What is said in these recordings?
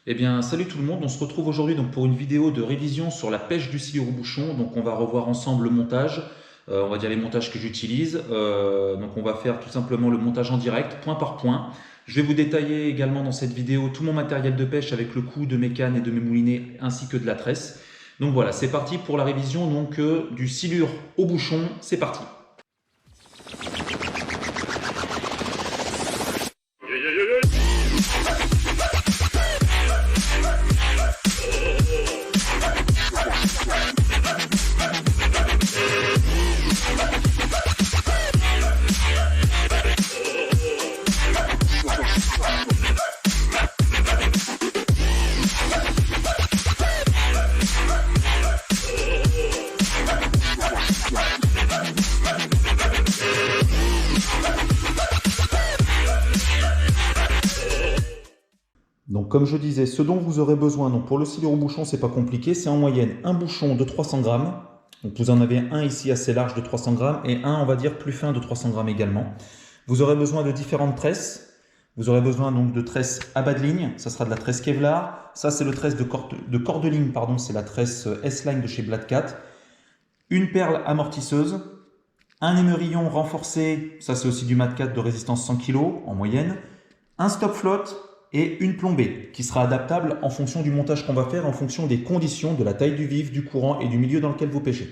Eh bien, salut tout le monde, on se retrouve aujourd'hui donc pour une vidéo de révision sur la pêche du silure au bouchon. Donc on va revoir ensemble le montage, on va dire les montages que j'utilise. Donc on va faire tout simplement le montage en direct, point par point. Je vais vous détailler également dans cette vidéo tout mon matériel de pêche avec le coût de mes cannes et de mes moulinets ainsi que de la tresse. Donc voilà, c'est parti pour la révision donc, du silure au bouchon, c'est parti. Donc comme je disais, ce dont vous aurez besoin donc pour le silure au bouchon, c'est pas compliqué, c'est en moyenne un bouchon de 300 grammes. Donc vous en avez un ici assez large de 300 grammes et un on va dire plus fin de 300 grammes également. Vous aurez besoin de différentes tresses. Vous aurez besoin donc de tresses à bas de ligne, ça sera de la tresse Kevlar. Ça c'est le tresse de cordeligne, pardon, c'est la tresse S-Line de chez Black Cat. Une perle amortisseuse, un émerillon renforcé, ça c'est aussi du Mat 4 de résistance 100 kg en moyenne, un stop flotte et une plombée qui sera adaptable en fonction du montage qu'on va faire, en fonction des conditions, de la taille du vif, du courant et du milieu dans lequel vous pêchez.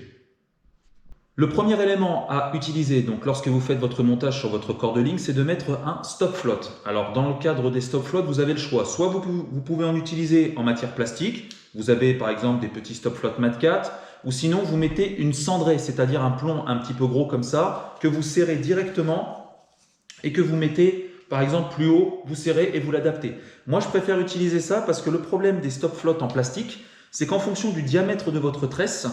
Le premier élément à utiliser donc lorsque vous faites votre montage sur votre cordeligne, c'est de mettre un stop flotte. Alors dans le cadre des stop flottes, vous avez le choix. Soit vous pouvez en utiliser en matière plastique. Vous avez par exemple des petits stop flottes Mat 4. Ou sinon vous mettez une cendrée, c'est-à-dire un plomb un petit peu gros comme ça, que vous serrez directement et que vous mettez par exemple plus haut, vous serrez et vous l'adaptez. Moi je préfère utiliser ça parce que le problème des stop flottes en plastique, c'est qu'en fonction du diamètre de votre tresse,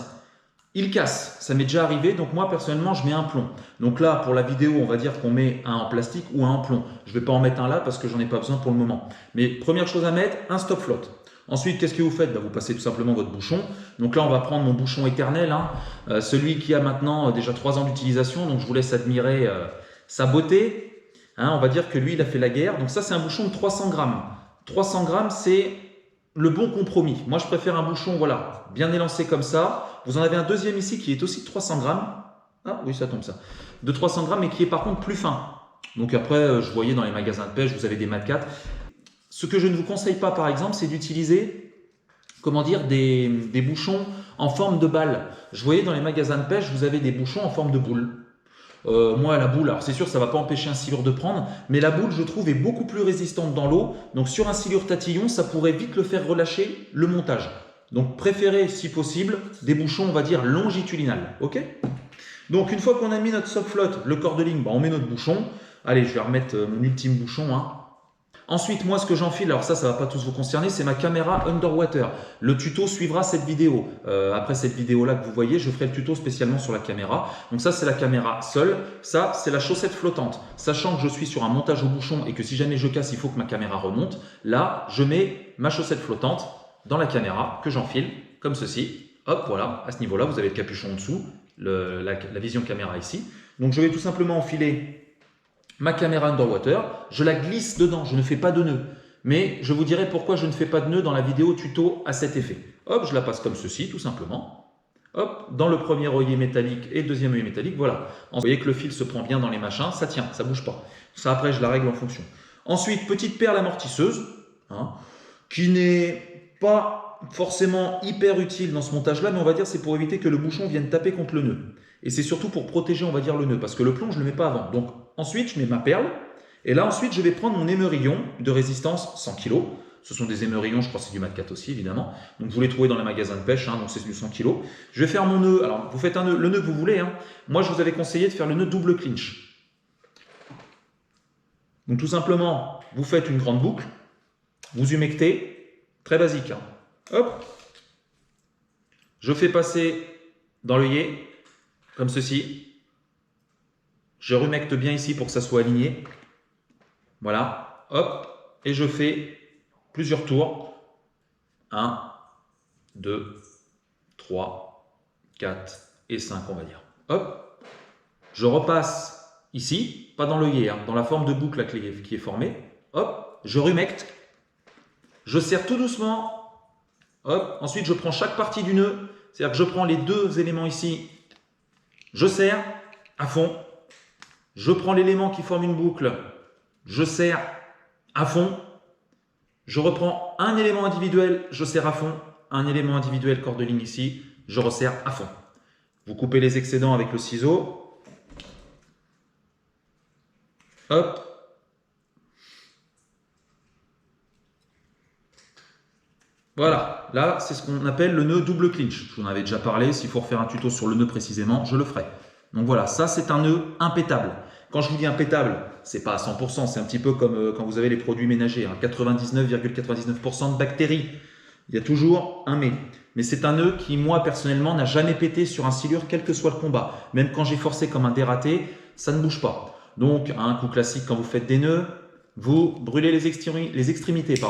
il casse, ça m'est déjà arrivé, donc moi personnellement je mets un plomb. Donc là pour la vidéo on va dire qu'on met un en plastique ou un en plomb. Je ne vais pas en mettre un là parce que j'en ai pas besoin pour le moment. Mais première chose à mettre, un stop flotte. Ensuite qu'est-ce que vous faites? Vous passez tout simplement votre bouchon. Donc là on va prendre mon bouchon éternel, celui qui a maintenant déjà 3 ans d'utilisation, donc je vous laisse admirer sa beauté. On va dire que lui il a fait la guerre. Donc ça c'est un bouchon de 300 grammes. 300 grammes c'est le bon compromis. Moi, je préfère un bouchon, voilà, bien élancé comme ça. Vous en avez un deuxième ici qui est aussi de 300 grammes. Ah oui, ça tombe ça. De 300 grammes, mais qui est par contre plus fin. Donc après, je voyais dans les magasins de pêche, vous avez des Mat 4. Ce que je ne vous conseille pas, par exemple, c'est d'utiliser, comment dire, des bouchons en forme de balle. Je voyais dans les magasins de pêche, vous avez des bouchons en forme de boule. Moi, la boule, alors c'est sûr, ça ne va pas empêcher un silure de prendre, mais la boule, je trouve, est beaucoup plus résistante dans l'eau. Donc, sur un silure tatillon, ça pourrait vite le faire relâcher le montage. Donc, préférez, si possible, des bouchons, on va dire, longitudinales. Ok? Donc, une fois qu'on a mis notre stop flotte, le cordeligne, on met notre bouchon. Allez, je vais remettre mon ultime bouchon. Ensuite, moi, ce que j'enfile, alors ça ne va pas tous vous concerner, c'est ma caméra underwater. Le tuto suivra cette vidéo. Après cette vidéo-là que vous voyez, je ferai le tuto spécialement sur la caméra. Donc ça, c'est la caméra seule. Ça, c'est la chaussette flottante. Sachant que je suis sur un montage au bouchon et que si jamais je casse, il faut que ma caméra remonte. Là, je mets ma chaussette flottante dans la caméra que j'enfile, comme ceci. Hop, voilà, à ce niveau-là, vous avez le capuchon en dessous, la vision caméra ici. Donc, je vais tout simplement enfiler ma caméra underwater, je la glisse dedans, je ne fais pas de nœud. Mais je vous dirai pourquoi je ne fais pas de nœud dans la vidéo tuto à cet effet. Hop, je la passe comme ceci, tout simplement. Hop, dans le premier œillet métallique et le deuxième œillet métallique, voilà. Vous voyez que le fil se prend bien dans les machins, ça tient, ça ne bouge pas. Ça après, je la règle en fonction. Ensuite, petite perle amortisseuse, qui n'est pas forcément hyper utile dans ce montage-là, mais on va dire c'est pour éviter que le bouchon vienne taper contre le nœud. Et c'est surtout pour protéger, on va dire, le nœud, parce que le plomb, je ne le mets pas avant. Donc ensuite, je mets ma perle, et là ensuite, je vais prendre mon émerillon de résistance 100 kg. Ce sont des émerillons, je crois que c'est du Mat 4 aussi, évidemment. Donc vous les trouvez dans les magasins de pêche, donc c'est du 100 kg. Je vais faire mon nœud, alors vous faites le nœud que vous voulez. Moi, je vous avais conseillé de faire le nœud double clinch. Donc tout simplement, vous faites une grande boucle, vous humectez, très basique. Hop, je fais passer dans l'œillet, comme ceci. Je rumecte bien ici pour que ça soit aligné. Voilà, hop, et je fais plusieurs tours. 1, 2, 3, 4 et 5, on va dire. Hop, je repasse ici, pas dans l'œillet, dans la forme de boucle qui est formée. Hop, je rumecte. Je serre tout doucement. Hop. Ensuite, je prends chaque partie du nœud. C'est-à-dire que je prends les deux éléments ici. Je serre à fond. Je prends l'élément qui forme une boucle. Je serre à fond. Je reprends un élément individuel. Je serre à fond. Un élément individuel corde de ligne ici. Je resserre à fond. Vous coupez les excédents avec le ciseau. Hop. Voilà, là c'est ce qu'on appelle le nœud double clinch. Je vous en avais déjà parlé, s'il faut refaire un tuto sur le nœud précisément, je le ferai. Donc voilà, ça c'est un nœud impétable. Quand je vous dis impétable, c'est pas à 100%, c'est un petit peu comme quand vous avez les produits ménagers, hein, 99,99% de bactéries. Il y a toujours un mais. Mais c'est un nœud qui, moi personnellement, n'a jamais pété sur un silure, quel que soit le combat. Même quand j'ai forcé comme un dératé, ça ne bouge pas. Donc, un coup classique, quand vous faites des nœuds, vous brûlez les extrémités,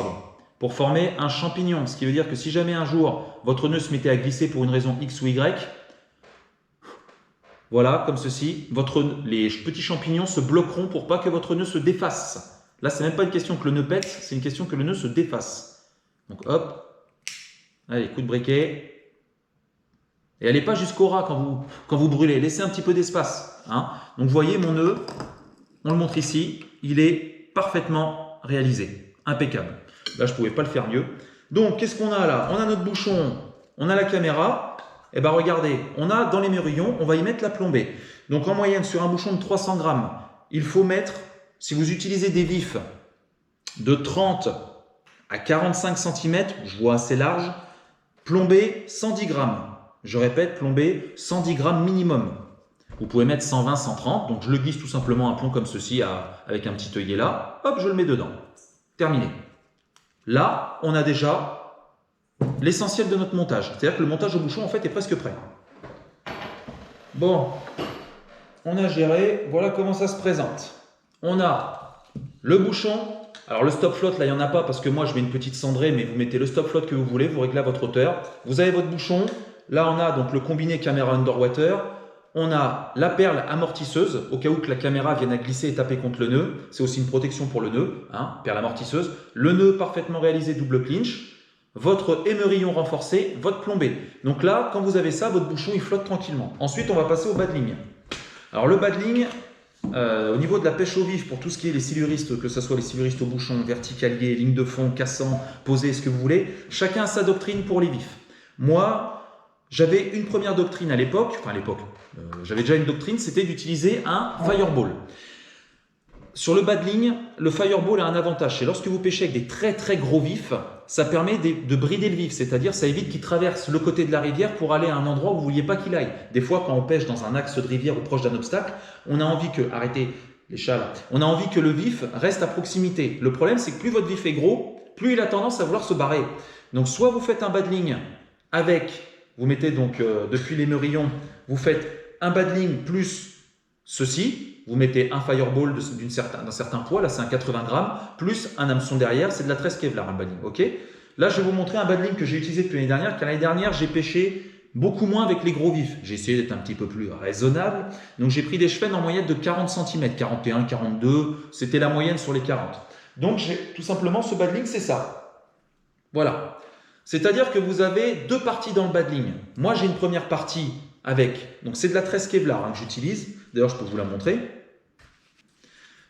pour former un champignon. Ce qui veut dire que si jamais un jour, votre nœud se mettait à glisser pour une raison X ou Y, voilà, comme ceci, les petits champignons se bloqueront pour pas que votre nœud se défasse. Là, c'est même pas une question que le nœud pète, c'est une question que le nœud se défasse. Donc, hop. Allez, coup de briquet. Et allez pas jusqu'au ras quand vous brûlez. Laissez un petit peu d'espace. Hein. Donc, vous voyez mon nœud, on le montre ici, il est parfaitement réalisé. Impeccable. Là, je ne pouvais pas le faire mieux. Donc, qu'est-ce qu'on a là? On a notre bouchon, on a la caméra. Et bien, regardez, on a dans les mérillons, on va y mettre la plombée. Donc, en moyenne, sur un bouchon de 300 grammes, il faut mettre, si vous utilisez des vifs de 30 à 45 cm, je vois assez large, plombée 110 grammes. Je répète, plombée 110 grammes minimum. Vous pouvez mettre 120, 130. Donc, je le glisse tout simplement un plomb comme ceci avec un petit œillet là. Hop, je le mets dedans. Terminé. Là, on a déjà l'essentiel de notre montage. C'est-à-dire que le montage au bouchon, en fait, est presque prêt. Bon, on a géré. Voilà comment ça se présente. On a le bouchon. Alors, le stop float, là, il n'y en a pas parce que moi, je mets une petite cendrée, mais vous mettez le stop float que vous voulez. Vous réglez à votre hauteur. Vous avez votre bouchon. Là, on a donc le combiné caméra underwater. On a la perle amortisseuse, au cas où que la caméra vienne à glisser et taper contre le nœud. C'est aussi une protection pour le nœud, hein, perle amortisseuse. Le nœud parfaitement réalisé, double clinch. Votre émerillon renforcé, votre plombée. Donc là, quand vous avez ça, votre bouchon, il flotte tranquillement. Ensuite, on va passer au bas de ligne. Alors le bas de ligne, au niveau de la pêche au vif, pour tout ce qui est les siluristes, que ce soit les siluristes au bouchon, verticalier, ligne de fond, cassant, posé, ce que vous voulez, chacun a sa doctrine pour les vifs. Moi, j'avais une première doctrine à l'époque, j'avais déjà une doctrine, c'était d'utiliser un fireball. Sur le bas de ligne, le fireball a un avantage, c'est lorsque vous pêchez avec des très très gros vifs, ça permet de brider le vif, c'est-à-dire ça évite qu'il traverse le côté de la rivière pour aller à un endroit où vous ne vouliez pas qu'il aille. Des fois, quand on pêche dans un axe de rivière ou proche d'un obstacle, on a envie que, arrêtez les chats là, on a envie que le vif reste à proximité. Le problème, c'est que plus votre vif est gros, plus il a tendance à vouloir se barrer. Donc soit vous faites un bas de ligne avec... Vous mettez donc, depuis les mérillons, vous faites un bas de ligne plus ceci. Vous mettez un fireball d'un certain poids, là c'est un 80 grammes, plus un hameçon derrière, c'est de la tresse Kevlar, un bas de ligne. Okay, là, je vais vous montrer un bas de ligne que j'ai utilisé depuis l'année dernière, car l'année dernière, j'ai pêché beaucoup moins avec les gros vifs. J'ai essayé d'être un petit peu plus raisonnable. Donc, j'ai pris des chevens en moyenne de 40 cm, 41, 42, c'était la moyenne sur les 40. Donc, tout simplement, ce bas de ligne, c'est ça. Voilà. C'est-à-dire que vous avez deux parties dans le bas de ligne. Moi, j'ai une première partie avec, donc c'est de la tresse Kevlar que j'utilise. D'ailleurs, je peux vous la montrer.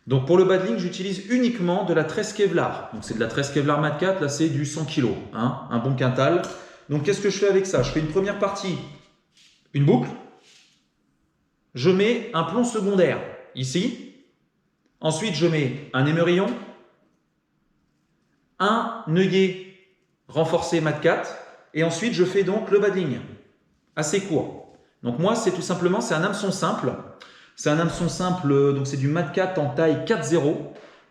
Donc, pour le bas de ligne, j'utilise uniquement de la tresse Kevlar. Donc, c'est de la tresse Kevlar Mat 4, là, c'est du 100 kg, hein, un bon quintal. Donc, qu'est-ce que je fais avec ça? Je fais une première partie, une boucle. Je mets un plomb secondaire ici. Ensuite, je mets un émerillon, un œillet renforcé mat 4 et ensuite je fais donc le bas de ligne assez court. Donc moi c'est tout simplement, c'est un hameçon simple, donc c'est du mat 4 en taille 4-0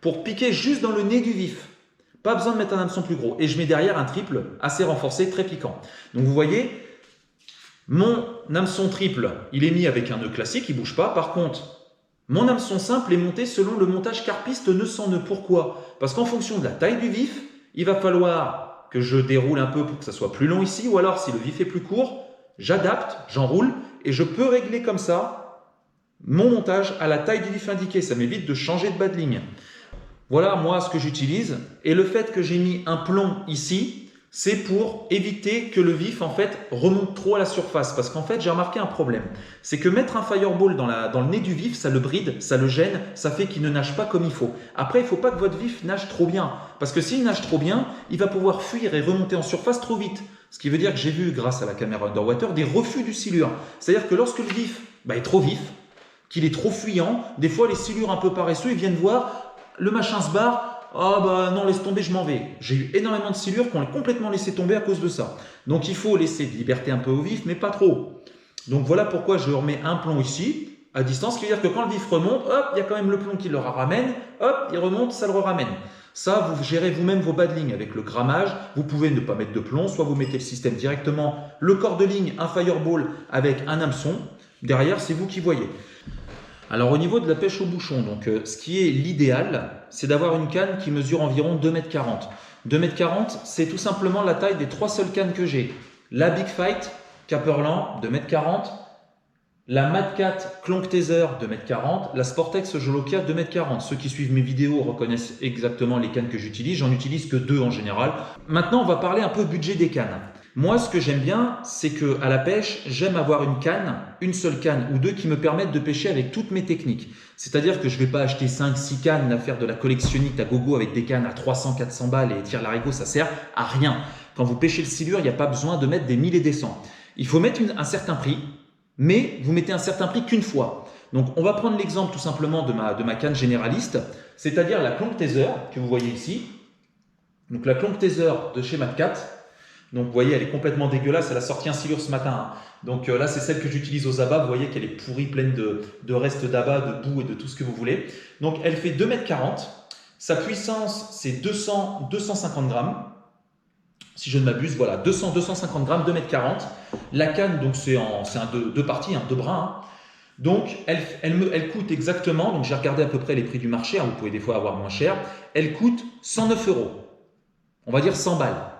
pour piquer juste dans le nez du vif. Pas besoin de mettre un hameçon plus gros et je mets derrière un triple assez renforcé, très piquant. Donc vous voyez, mon hameçon triple, il est mis avec un nœud classique, il ne bouge pas. Par contre, mon hameçon simple est monté selon le montage carpiste nœud sans nœud. Pourquoi? Parce qu'en fonction de la taille du vif, il va falloir que je déroule un peu pour que ça soit plus long ici, ou alors si le vif est plus court, j'adapte, j'enroule et je peux régler comme ça mon montage à la taille du vif indiqué. Ça m'évite de changer de bas de ligne. Voilà moi ce que j'utilise. Et le fait que j'ai mis un plomb ici, c'est pour éviter que le vif en fait remonte trop à la surface. Parce qu'en fait j'ai remarqué un problème. C'est que mettre un fireball dans le nez du vif, ça le bride, ça le gêne, ça fait qu'il ne nage pas comme il faut. Après il ne faut pas que votre vif nage trop bien. Parce que s'il nage trop bien, il va pouvoir fuir et remonter en surface trop vite. Ce qui veut dire que j'ai vu grâce à la caméra underwater des refus du silure. C'est-à-dire que lorsque le vif est trop vif, qu'il est trop fuyant, des fois les silures un peu paresseux, ils viennent voir, le machin se barre. Ah bah non, laisse tomber, je m'en vais. J'ai eu énormément de silures qui ont complètement laissé tomber à cause de ça. Donc il faut laisser de liberté un peu au vif, mais pas trop. Donc voilà pourquoi je remets un plomb ici, à distance, ce qui veut dire que quand le vif remonte, hop, il y a quand même le plomb qui le ramène, hop, il remonte, ça le ramène. Ça, vous gérez vous-même vos bas de ligne avec le grammage. Vous pouvez ne pas mettre de plomb, soit vous mettez le système directement, le corps de ligne, un fireball avec un hameçon. Derrière, c'est vous qui voyez. Alors au niveau de la pêche au bouchon, donc, ce qui est l'idéal, c'est d'avoir une canne qui mesure environ 2,40 m. 2,40 m, c'est tout simplement la taille des 3 seules cannes que j'ai. La Big Fight, Caperlan, 2,40 m. La Mad Cat Clonk Taser, 2,40 m. La Sportex Jolokia, 2,40 m. Ceux qui suivent mes vidéos reconnaissent exactement les cannes que j'utilise. J'en utilise que 2 en général. Maintenant, on va parler un peu budget des cannes. Moi, ce que j'aime bien, c'est qu'à la pêche, j'aime avoir une canne, une seule canne ou deux qui me permettent de pêcher avec toutes mes techniques. C'est-à-dire que je ne vais pas acheter 5-6 cannes, à faire de la collectionnite à gogo avec des cannes à 300-400 balles et tire l'haricot, ça sert à rien. Quand vous pêchez le silure, il n'y a pas besoin de mettre des 1000 et des 100. Il faut mettre un certain prix, mais vous mettez un certain prix qu'une fois. Donc, on va prendre l'exemple tout simplement de ma canne généraliste, c'est-à-dire la Clonk Taser que vous voyez ici. Donc, la Clonk Taser de chez Mad Cat. Donc vous voyez, elle est complètement dégueulasse, elle a sorti un silure ce matin. Donc là, c'est celle que j'utilise aux abats. Vous voyez qu'elle est pourrie, pleine de restes d'abats, de boue et de tout ce que vous voulez. Donc elle fait 2,40 m. Sa puissance, c'est 250 grammes. Si je ne m'abuse, voilà, 250 grammes, 2,40 m. La canne, donc c'est deux parties, deux bras. Donc elle coûte exactement, donc j'ai regardé à peu près les prix du marché, vous pouvez des fois avoir moins cher. Elle coûte 109 €. On va dire 100 balles.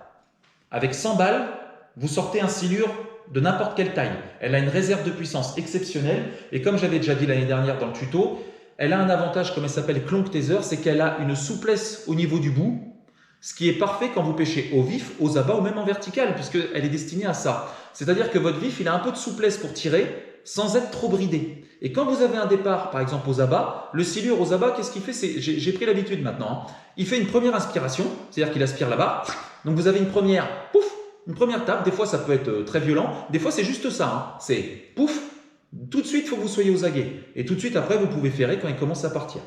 Avec 100 balles, vous sortez un silure de n'importe quelle taille. Elle a une réserve de puissance exceptionnelle et comme j'avais déjà dit l'année dernière dans le tuto, elle a un avantage comme elle s'appelle Clonk Taser, c'est qu'elle a une souplesse au niveau du bout, ce qui est parfait quand vous pêchez au vif, aux abats ou même en vertical puisqu'elle est destinée à ça. C'est-à-dire que votre vif, il a un peu de souplesse pour tirer sans être trop bridé. Et quand vous avez un départ, par exemple aux abats, le silure aux abats, qu'est-ce qu'il fait? J'ai pris l'habitude maintenant. Il fait une première inspiration, c'est-à-dire qu'il aspire là-bas. Donc vous avez une première, pouf, une première tape. Des fois, ça peut être très violent. Des fois, c'est juste ça. C'est pouf, tout de suite, il faut que vous soyez aux aguets. Et tout de suite, après, vous pouvez ferrer quand il commence à partir.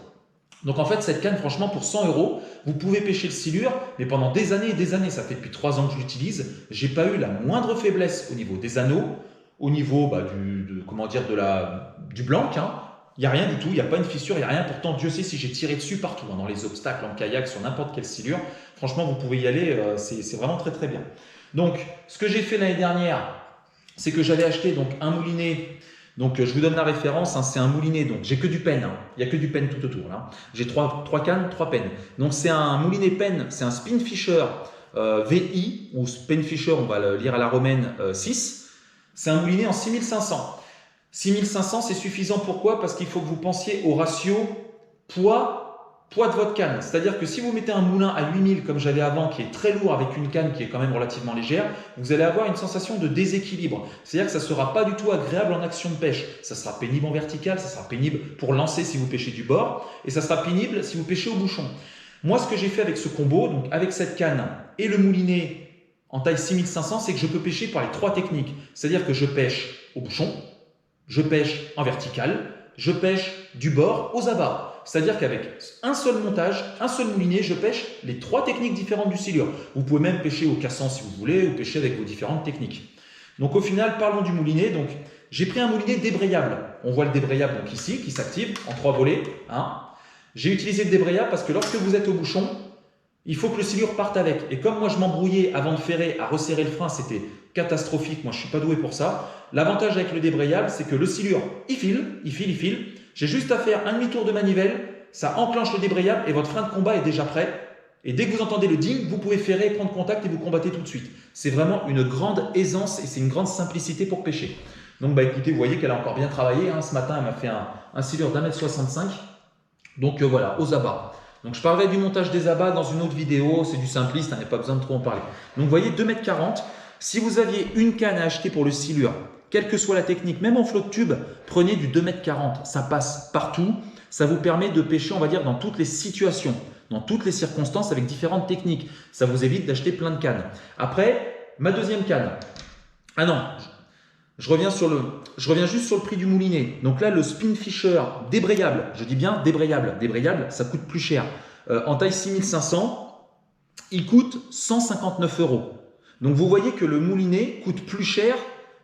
Donc en fait, cette canne, franchement, pour 100 €, vous pouvez pêcher le silure, mais pendant des années et des années. Ça fait depuis 3 ans que je l'utilise. J'ai pas eu la moindre faiblesse au niveau des anneaux, au niveau du blanc. Il n'y a rien du tout, il n'y a pas une fissure, il n'y a rien. Pourtant, Dieu sait si j'ai tiré dessus partout, dans les obstacles, en kayak, sur n'importe quelle silure. Franchement, vous pouvez y aller, c'est vraiment très très bien. Donc, ce que j'ai fait l'année dernière, c'est que j'avais acheté donc, un moulinet. Donc, je vous donne la référence, c'est un moulinet. Donc, j'ai que du pen, il n'y a que du pen tout autour. J'ai 3 cannes, 3 pennes. Donc, c'est un moulinet pen, c'est un Spinfisher VI, ou Spinfisher, on va le lire à la romaine 6. C'est un moulinet en 6500. 6500, c'est suffisant. Pourquoi? Parce qu'il faut que vous pensiez au ratio poids de votre canne. C'est-à-dire que si vous mettez un moulin à 8000 comme j'avais avant, qui est très lourd avec une canne qui est quand même relativement légère, vous allez avoir une sensation de déséquilibre. C'est-à-dire que ça ne sera pas du tout agréable en action de pêche. Ça sera pénible en vertical, ça sera pénible pour lancer si vous pêchez du bord, et ça sera pénible si vous pêchez au bouchon. Moi, ce que j'ai fait avec ce combo, donc avec cette canne et le moulinet en taille 6500, c'est que je peux pêcher par les 3 techniques. C'est-à-dire que je pêche au bouchon, je pêche en vertical, je pêche du bord aux abats. C'est-à-dire qu'avec un seul montage, un seul moulinet, je pêche les 3 techniques différentes du silure. Vous pouvez même pêcher au cassant si vous voulez, ou pêcher avec vos différentes techniques. Donc au final, parlons du moulinet. Donc j'ai pris un moulinet débrayable. On voit le débrayable donc ici, qui s'active en 3 volets. J'ai utilisé le débrayable parce que lorsque vous êtes au bouchon, il faut que le silure parte avec. Et comme moi je m'embrouillais avant de ferrer à resserrer le frein, c'était catastrophique. Moi je ne suis pas doué pour ça. L'avantage avec le débrayable, c'est que le silure, il file. J'ai juste à faire un demi-tour de manivelle, ça enclenche le débrayable et votre frein de combat est déjà prêt. Et dès que vous entendez le ding, vous pouvez ferrer, prendre contact et vous combattez tout de suite. C'est vraiment une grande aisance et c'est une grande simplicité pour pêcher. Donc écoutez, vous voyez qu'elle a encore bien travaillé. Ce matin, elle m'a fait un silure d'1,65 m. Donc voilà, aux abats. Donc je parlerai du montage des abats dans une autre vidéo, c'est du simpliste, il n'y a pas besoin de trop en parler. Donc vous voyez 2,40 m. Si vous aviez une canne à acheter pour le silure, quelle que soit la technique, même en flotte tube, prenez du 2,40 m. Ça passe partout. Ça vous permet de pêcher, on va dire, dans toutes les situations, dans toutes les circonstances avec différentes techniques. Ça vous évite d'acheter plein de cannes. Après, ma deuxième canne. Ah non, je reviens juste sur le prix du moulinet. Donc là, le Spin Fisher débrayable, je dis bien débrayable. Débrayable, ça coûte plus cher. En taille 6500, il coûte 159 €. Donc vous voyez que le moulinet coûte plus cher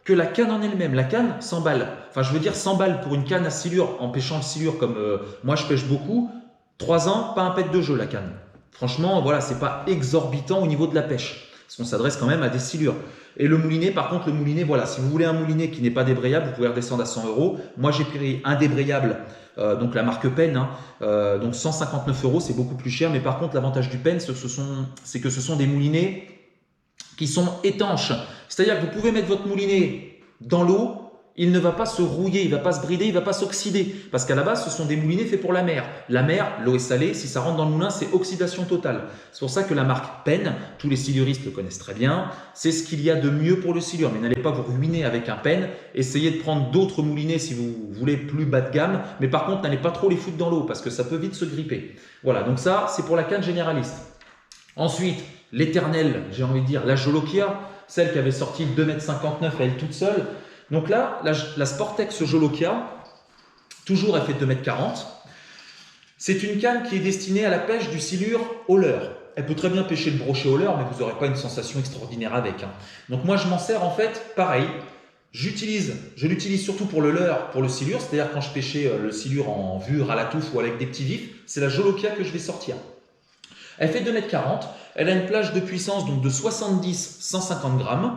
que la canne en elle-même. La canne, 100 balles. Enfin, je veux dire 100 balles pour une canne à silure, en pêchant le silure comme moi je pêche beaucoup. 3 ans, pas un pet de jeu la canne. Franchement, voilà, c'est pas exorbitant au niveau de la pêche. Parce qu'on s'adresse quand même à des silures. Et le moulinet, par contre, le moulinet, voilà, si vous voulez un moulinet qui n'est pas débrayable, vous pouvez redescendre à 100 €. Moi, j'ai pris un débrayable, donc la marque Penn, hein, donc 159 €, c'est beaucoup plus cher. Mais par contre, l'avantage du Penn, c'est que ce sont des moulinets qui sont étanches. C'est-à-dire que vous pouvez mettre votre moulinet dans l'eau, il ne va pas se rouiller, il ne va pas se brider, il ne va pas s'oxyder. Parce qu'à la base, ce sont des moulinets faits pour la mer. La mer, l'eau est salée, si ça rentre dans le moulin, c'est oxydation totale. C'est pour ça que la marque Penn, tous les siluristes le connaissent très bien, c'est ce qu'il y a de mieux pour le silure. Mais n'allez pas vous ruiner avec un Penn. Essayez de prendre d'autres moulinets si vous voulez plus bas de gamme. Mais par contre, n'allez pas trop les foutre dans l'eau parce que ça peut vite se gripper. Voilà, donc ça, c'est pour la canne généraliste. Ensuite, l'éternelle, j'ai envie de dire, la Jolokia, celle qui avait sorti 2,59 m à elle toute seule. Donc là, la Sportex Jolokia, toujours elle fait 2,40 m. C'est une canne qui est destinée à la pêche du silure au leurre. Elle peut très bien pêcher le brochet au leurre, mais vous n'aurez pas une sensation extraordinaire avec. Donc moi, je m'en sers en fait pareil. Je l'utilise surtout pour le leurre, pour le silure, c'est-à-dire quand je pêchais le silure en vure, à la touffe ou avec des petits vifs, c'est la Jolokia que je vais sortir. Elle fait 2,40 m. Elle a une plage de puissance donc de 70-150 grammes.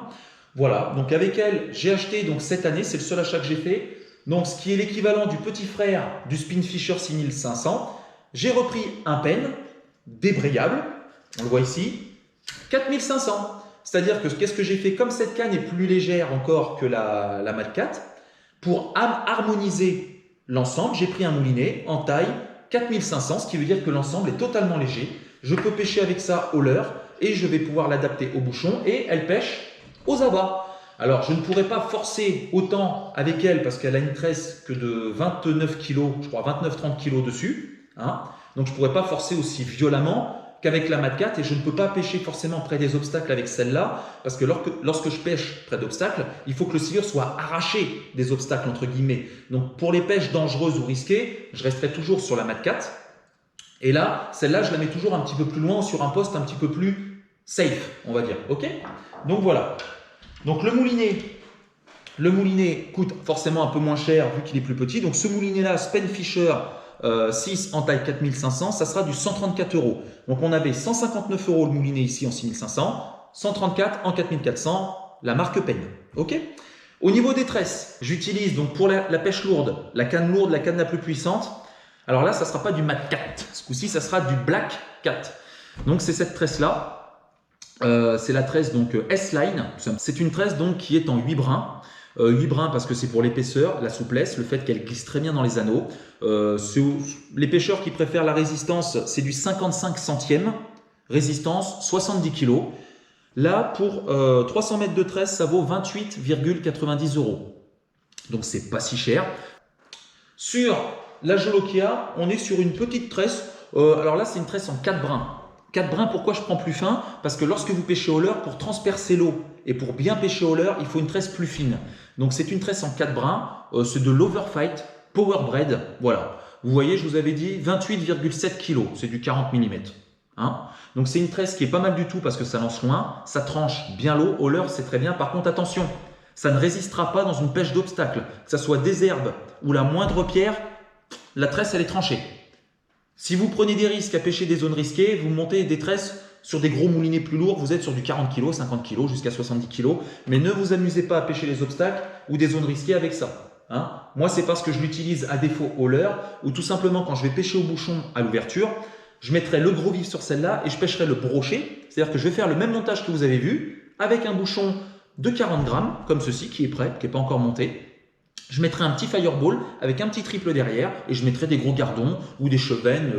Voilà, donc avec elle, j'ai acheté donc cette année, c'est le seul achat que j'ai fait, donc ce qui est l'équivalent du petit frère du Spin Fisher 6500. J'ai repris un Penn débrayable, on le voit ici, 4500. C'est-à-dire que qu'est-ce que j'ai fait, comme cette canne est plus légère encore que la Mad 4, pour harmoniser l'ensemble, j'ai pris un moulinet en taille 4500, ce qui veut dire que l'ensemble est totalement léger. Je peux pêcher avec ça au leurre et je vais pouvoir l'adapter au bouchon et elle pêche aux abats. Alors, je ne pourrais pas forcer autant avec elle parce qu'elle a une tresse que de 29 kg, je crois 29-30 kg dessus. Hein. Donc, je ne pourrais pas forcer aussi violemment qu'avec la Mad 4 et je ne peux pas pêcher forcément près des obstacles avec celle-là parce que lorsque je pêche près d'obstacles, il faut que le silure soit arraché des obstacles entre guillemets. Donc, pour les pêches dangereuses ou risquées, je resterai toujours sur la Mad 4. Et là, celle-là, je la mets toujours un petit peu plus loin sur un poste un petit peu plus safe, on va dire. Ok? Donc voilà. Donc le moulinet coûte forcément un peu moins cher vu qu'il est plus petit. Donc ce moulinet-là, Spin Fisher 6 en taille 4500, ça sera du 134 €. Donc on avait 159 € le moulinet ici en 6500, 134 en 4400, la marque Penn. Ok? Au niveau des tresses, j'utilise donc pour la pêche lourde, la canne la plus puissante. Alors là, ça ne sera pas du Mad 4. Ce coup-ci, ça sera du Black 4. Donc c'est cette tresse-là. C'est la tresse donc S-Line. C'est une tresse donc qui est en 8 brins. 8 brins parce que c'est pour l'épaisseur, la souplesse, le fait qu'elle glisse très bien dans les anneaux. Les pêcheurs qui préfèrent la résistance, c'est du 55 centièmes. Résistance, 70 kg. Là, pour 300 mètres de tresse, ça vaut 28,90 €. Donc, c'est pas si cher. Sur la Jolokia, on est sur une petite tresse. Alors là, c'est une tresse en 4 brins. 4 brins, pourquoi je prends plus fin? Parce que lorsque vous pêchez au leurre, pour transpercer l'eau et pour bien pêcher au leurre, il faut une tresse plus fine. Donc c'est une tresse en 4 brins, c'est de l'Overfight Power Braid. Voilà, vous voyez, je vous avais dit 28,7 kg, c'est du 40 mm. Hein, donc c'est une tresse qui est pas mal du tout parce que ça lance loin, ça tranche bien l'eau, au leurre c'est très bien. Par contre attention, ça ne résistera pas dans une pêche d'obstacle, que ce soit des herbes ou la moindre pierre, la tresse elle est tranchée. Si vous prenez des risques à pêcher des zones risquées, vous montez des tresses sur des gros moulinets plus lourds, vous êtes sur du 40 kg, 50 kg, jusqu'à 70 kg. Mais ne vous amusez pas à pêcher les obstacles ou des zones risquées avec ça. Hein, moi, c'est parce que je l'utilise à défaut au leurre ou tout simplement quand je vais pêcher au bouchon à l'ouverture, je mettrai le gros vif sur celle-là et je pêcherai le brochet. C'est-à-dire que je vais faire le même montage que vous avez vu avec un bouchon de 40 grammes, comme ceci, qui est prêt, qui n'est pas encore monté. je mettrai un petit fireball avec un petit triple derrière et je mettrai des gros gardons ou des chevennes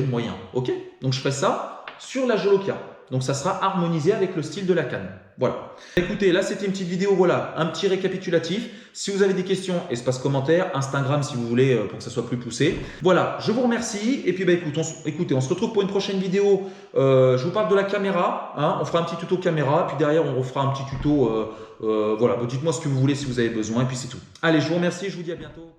moyens. Ok? Donc je ferai ça sur la Jolokia. Donc ça sera harmonisé avec le style de la canne. Voilà. Écoutez, là c'était une petite vidéo, voilà, un petit récapitulatif. Si vous avez des questions, espace commentaire, Instagram si vous voulez pour que ça soit plus poussé. Voilà, je vous remercie. Et puis bah, écoutez, on se retrouve pour une prochaine vidéo. Je vous parle de la caméra. Hein, on fera un petit tuto caméra. Puis derrière, on refera un petit tuto. Voilà, dites-moi ce que vous voulez si vous avez besoin. Et puis c'est tout. Allez, je vous remercie. Je vous dis à bientôt.